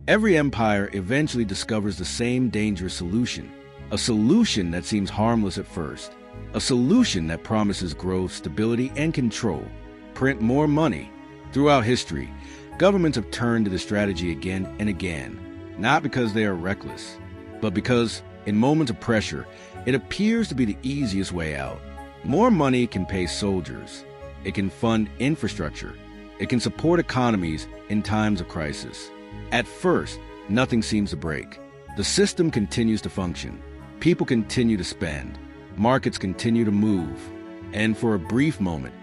Every empire eventually discovers the same dangerous solution, a solution that seems harmless at first, a solution that promises growth, stability, and control. Print more money. Throughout history, governments have turned to this strategy again and again, not because they are reckless, but because, in moments of pressure, it appears to be the easiest way out. More money can pay soldiers. It can fund infrastructure. It can support economies in times of crisis. At first, nothing seems to break. The system continues to function. People continue to spend. Markets continue to move. And for a brief moment,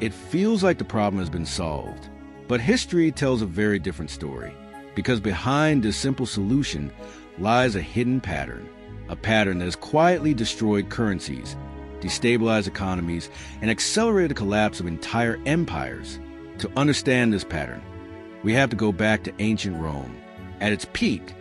it feels like the problem has been solved. But history tells a very different story, because behind this simple solution lies a hidden pattern, a pattern that has quietly destroyed currencies, destabilized economies, and accelerated the collapse of entire empires. To understand this pattern, we have to go back to ancient Rome. At its peak,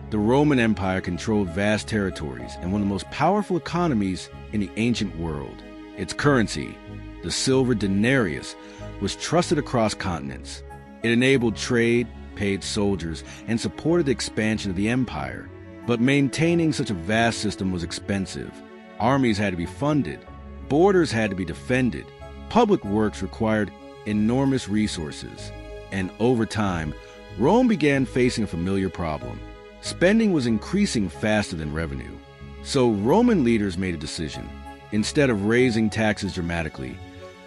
the Roman Empire controlled vast territories and one of the most powerful economies in the ancient world. Its currency, the silver denarius, was trusted across continents. It enabled trade, paid soldiers, and supported the expansion of the empire. But maintaining such a vast system was expensive. Armies had to be funded. Borders had to be defended. Public works required enormous resources. And over time, Rome began facing a familiar problem. Spending was increasing faster than revenue. So Roman leaders made a decision. Instead of raising taxes dramatically,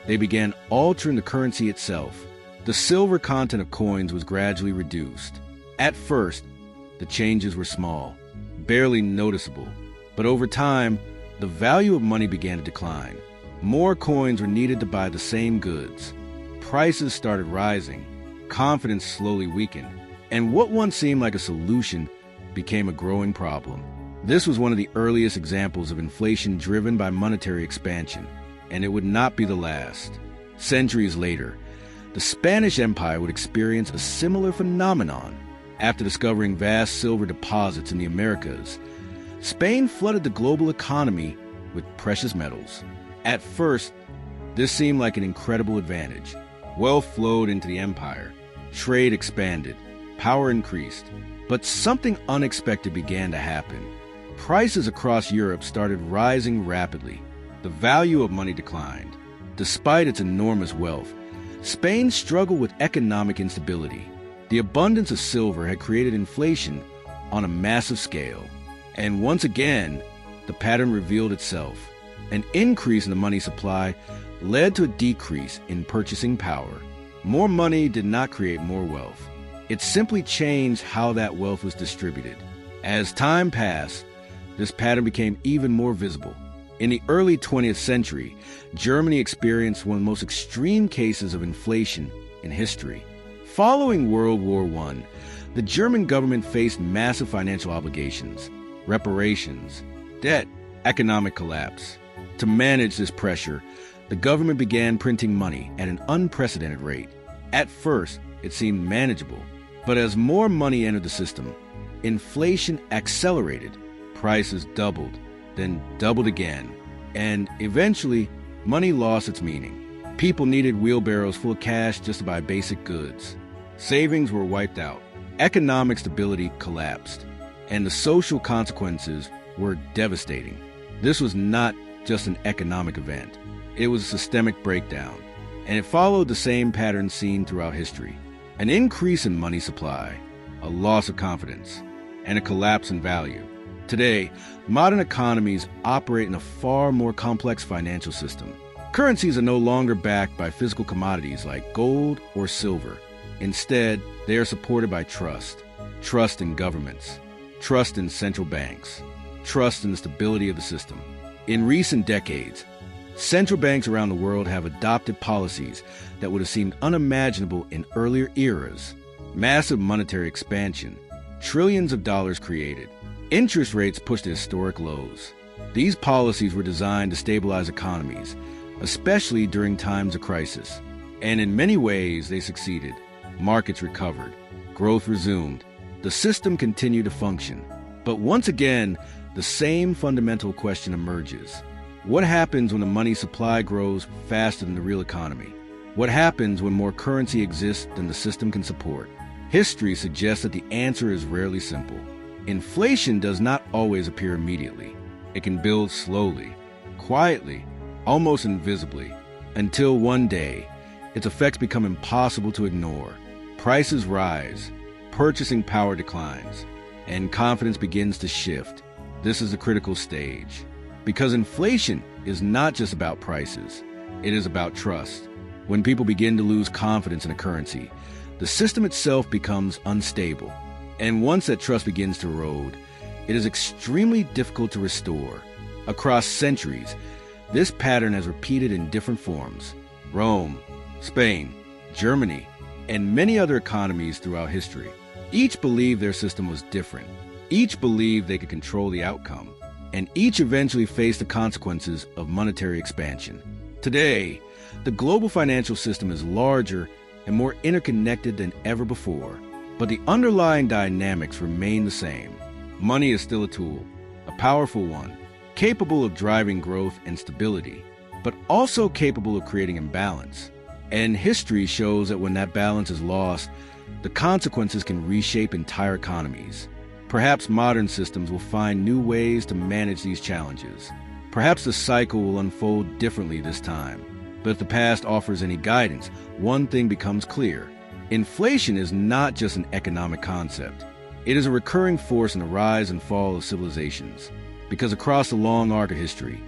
they began altering the currency itself. The silver content of coins was gradually reduced. At first, the changes were small, barely noticeable. But over time, the value of money began to decline. More coins were needed to buy the same goods. Prices started rising. Confidence slowly weakened. And what once seemed like a solution became a growing problem. This was one of the earliest examples of inflation driven by monetary expansion, and it would not be the last. Centuries later, the Spanish Empire would experience a similar phenomenon. After discovering vast silver deposits in the Americas, Spain flooded the global economy with precious metals. At first, this seemed like an incredible advantage. Wealth flowed into the empire. Trade expanded. Power increased. But something unexpected began to happen. Prices across Europe started rising rapidly. The value of money declined. Despite its enormous wealth, Spain struggled with economic instability. The abundance of silver had created inflation on a massive scale. And once again, the pattern revealed itself. An increase in the money supply led to a decrease in purchasing power. More money did not create more wealth. It simply changed how that wealth was distributed. As time passed, this pattern became even more visible. In the early 20th century, Germany experienced one of the most extreme cases of inflation in history. Following World War I, the German government faced massive financial obligations, reparations, debt, economic collapse. To manage this pressure, the government began printing money at an unprecedented rate. At first, it seemed manageable, but as more money entered the system, inflation accelerated. Prices doubled, then doubled again, and eventually, money lost its meaning. People needed wheelbarrows full of cash just to buy basic goods. Savings were wiped out. Economic stability collapsed, and the social consequences were devastating. This was not just an economic event. It was a systemic breakdown, and it followed the same pattern seen throughout history. An increase in money supply, a loss of confidence, and a collapse in value. Today, modern economies operate in a far more complex financial system. Currencies are no longer backed by physical commodities like gold or silver. Instead, they are supported by trust. Trust in governments. Trust in central banks. Trust in the stability of the system. In recent decades, central banks around the world have adopted policies that would have seemed unimaginable in earlier eras. Massive monetary expansion. Trillions of dollars created. Interest rates pushed to historic lows. These policies were designed to stabilize economies, especially during times of crisis. And in many ways, they succeeded. Markets recovered. Growth resumed. The system continued to function. But once again, the same fundamental question emerges. What happens when the money supply grows faster than the real economy? What happens when more currency exists than the system can support? History suggests that the answer is rarely simple. Inflation does not always appear immediately. It can build slowly, quietly, almost invisibly, until one day, its effects become impossible to ignore. Prices rise, purchasing power declines, and confidence begins to shift. This is a critical stage, because inflation is not just about prices, it is about trust. When people begin to lose confidence in a currency, the system itself becomes unstable. And once that trust begins to erode, it is extremely difficult to restore. Across centuries, this pattern has repeated in different forms. Rome, Spain, Germany, and many other economies throughout history. Each believed their system was different. Each believed they could control the outcome. And each eventually faced the consequences of monetary expansion. Today, the global financial system is larger and more interconnected than ever before. But the underlying dynamics remain the same. Money is still a tool, a powerful one, capable of driving growth and stability, but also capable of creating imbalance. And history shows that when that balance is lost, the consequences can reshape entire economies. Perhaps modern systems will find new ways to manage these challenges. Perhaps the cycle will unfold differently this time. But if the past offers any guidance, one thing becomes clear. Inflation is not just an economic concept. It is a recurring force in the rise and fall of civilizations. Because across the long arc of history,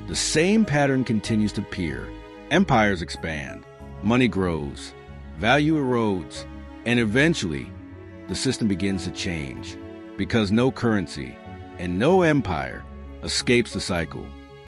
the same pattern continues to appear. Empires expand, money grows, value erodes, and eventually, the system begins to change. Because no currency and no empire escapes the cycle.